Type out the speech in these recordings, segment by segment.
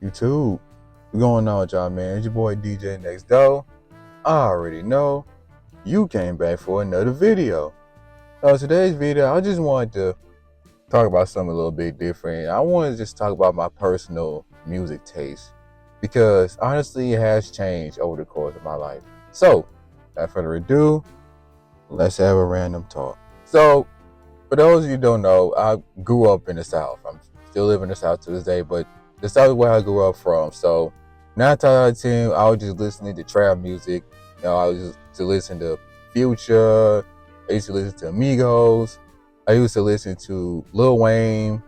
YouTube. What's going on, y'all, man? It's your boy DJ Next Door. I already know you came back for another video. So today's video, I just wanted to talk about something a little bit different. I want to just talk about my personal music taste because honestly, it has changed over the course of my life. So, without further ado, let's have a random talk. So, for those of you who don't know, I grew up in the South. I'm still living in the South to this day, but the South is where I grew up from. So 9 times out of 10, I was just listening to trap music. I was just to listen to Future. I used to listen to Amigos. I used to listen to Lil Wayne.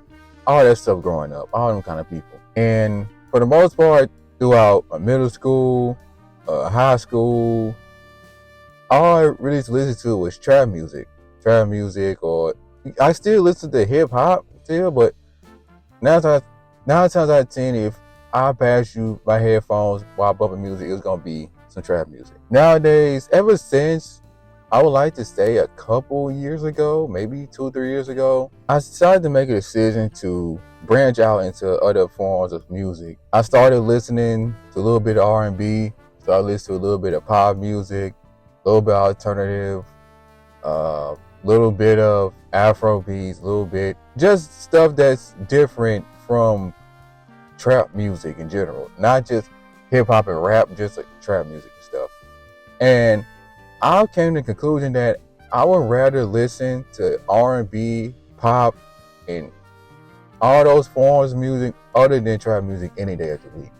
All that stuff growing up. All them kind of people. And for the most part, throughout middle school, high school, all I really used to listen to was trap music. Trap music, or I still listen to hip hop still, but 9 times out of 10, if I pass you my headphones while bumping music, it's gonna be some trap music. Nowadays, ever since I would like to say a couple years ago, maybe 2-3 years ago, I decided to make a decision to branch out into other forms of music. I started listening to a little bit of R&B, started listening to a little bit of pop music, a little bit of alternative, little bit of Afro beats, a little bit just stuff that's different from trap music in general, not just hip hop and rap, just like trap music and stuff. And I came to the conclusion that I would rather listen to R&B, pop, and all those forms of music other than trap music any day of the week.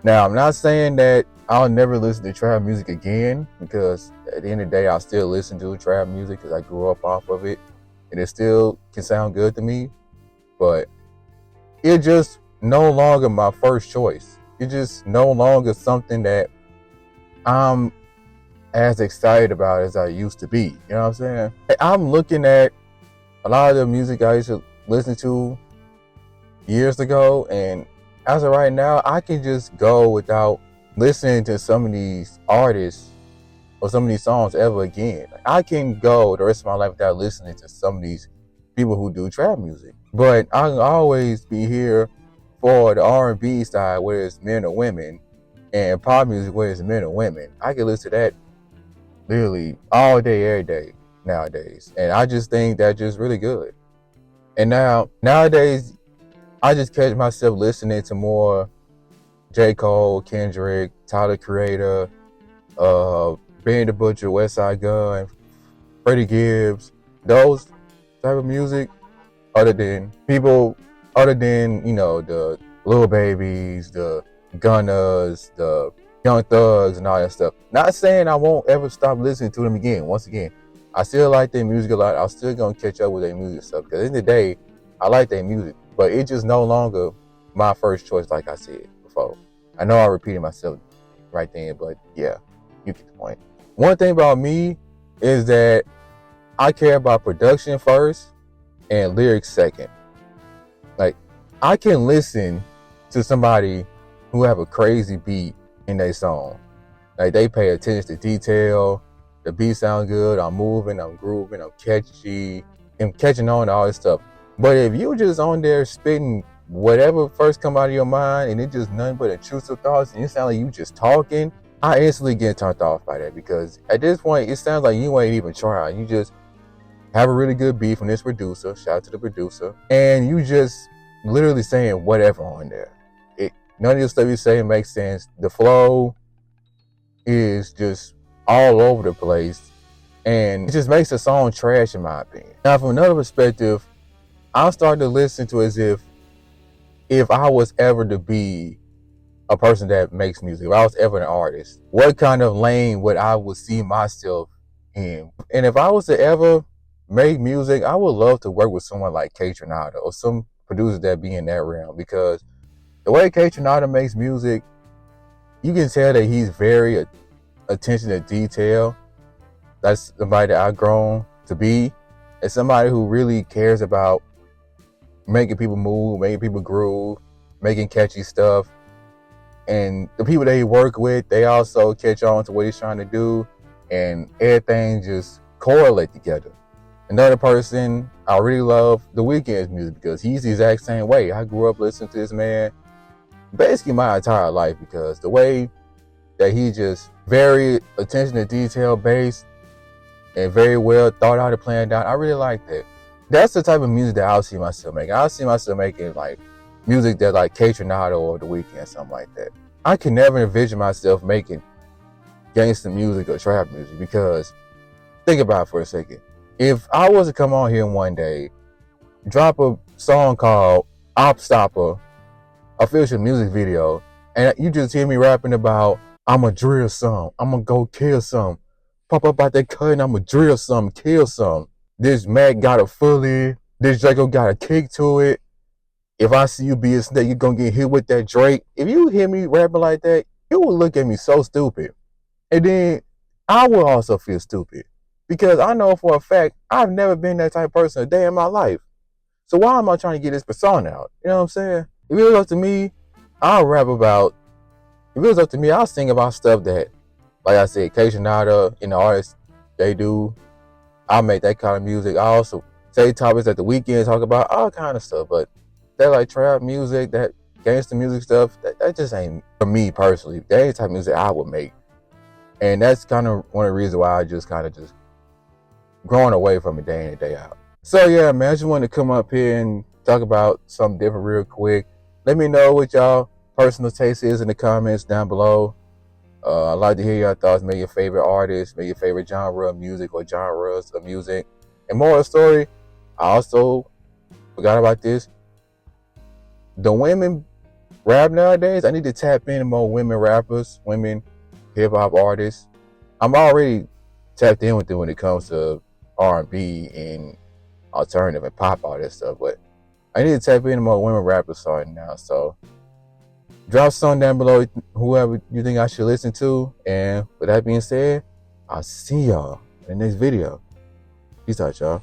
Now, I'm not saying that I'll never listen to trap music again, because at the end of the day, I'll still listen to trap music because I grew up off of it, and it still can sound good to me, but it's just no longer my first choice. It's just no longer something that I'm as excited about as I used to be. You know what I'm saying? I'm looking at a lot of the music I used to listen to years ago, and as of right now, I can just go without listening to some of these artists or some of these songs ever again. I can go the rest of my life without listening to some of these people who do trap music. But I'll always be here for the R&B side, whether it's men or women, and pop music, whether it's men or women. I can listen to that literally all day, every day nowadays. And I just think that's just really good. And nowadays, I just catch myself listening to more J. Cole, Kendrick, Tyler Creator, Benny the Butcher, West Side Gun, Freddie Gibbs, those type of music, other than the Lil Babies, the Gunners, the Young Thugs, and all that stuff. Not saying I won't ever stop listening to them again. Once again, I still like their music a lot. I'm still gonna catch up with their music stuff, because at the end of the day, I like their music, but it's just no longer my first choice, like I said before. I know I repeated myself right then, but yeah, you get the point. One thing about me is that I care about production first and lyrics second. Like, I can listen to somebody who have a crazy beat in their song. Like, they pay attention to detail, the beat sound good, I'm moving, I'm grooving, I'm catchy, I'm catching on to all this stuff. But if you just on there spitting whatever first come out of your mind, and it's just nothing but intrusive thoughts, and it sounds like you just talking, I instantly get turned off by that, because at this point, it sounds like you ain't even trying. You just have a really good beat from this producer, shout out to the producer, and you just literally saying whatever on there. None of the stuff you say makes sense. The flow is just all over the place, and it just makes the song trash, in my opinion. Now, from another perspective, I'm starting to listen to as if I was ever to be a person that makes music, if I was ever an artist, what kind of lane would I see myself in? And if I was to ever make music, I would love to work with someone like Kaytranada or some producer that be in that realm, because the way Kaytranada makes music, you can tell that he's very attention to detail. That's somebody that I've grown to be. It's somebody who really cares about making people move, making people groove, making catchy stuff. And the people that he work with, they also catch on to what he's trying to do, and everything just correlate together. Another person, I really love The Weeknd's music, because he's the exact same way. I grew up listening to this man basically my entire life, because the way that he just very attention to detail based and very well thought out and planned out, I really like that. That's the type of music that I'll see myself making. I'll see myself making like music that like Kaytranada or The Weeknd, something like that. I can never envision myself making gangster music or trap music, because think about it for a second. If I was to come on here one day, drop a song called Op Stopper, official music video, and you just hear me rapping about I'ma drill some, I'ma go kill some, pop up out that cut and I'ma drill some, kill some. This Mac got a fully, this Draco got a kick to it. If I see you be a snake, you're gonna get hit with that Drake. If you hear me rapping like that, you will look at me so stupid. And then I will also feel stupid, because I know for a fact I've never been that type of person a day in my life. So why am I trying to get this persona out? You know what I'm saying? If it was up to me, I'll rap about, if it was up to me, I'll sing about stuff that, like I said, Kaytranada and the artists, they do. I'll make that kind of music. I also say topics that The Weeknd talk about, all kind of stuff. But that like trap music, that gangster music stuff, that just ain't for me personally. That ain't the type of music I would make. And that's kind of one of the reasons why I just kind of just growing away from it day in and day out. So yeah, man, I just wanted to come up here and talk about something different real quick. Let me know what y'all personal taste is in the comments down below. I'd like to hear your thoughts. Maybe your favorite artists, maybe your favorite genre of music or genres of music. And more of the story, I also forgot about this. The women rap nowadays, I need to tap into more women rappers, women hip hop artists. I'm already tapped in with it when it comes to R&B and alternative and pop, all that stuff, but I need to tap into more women rappers starting now. So drop something down below, whoever you think I should listen to. And with that being said, I'll see y'all in the next video. Peace out, y'all.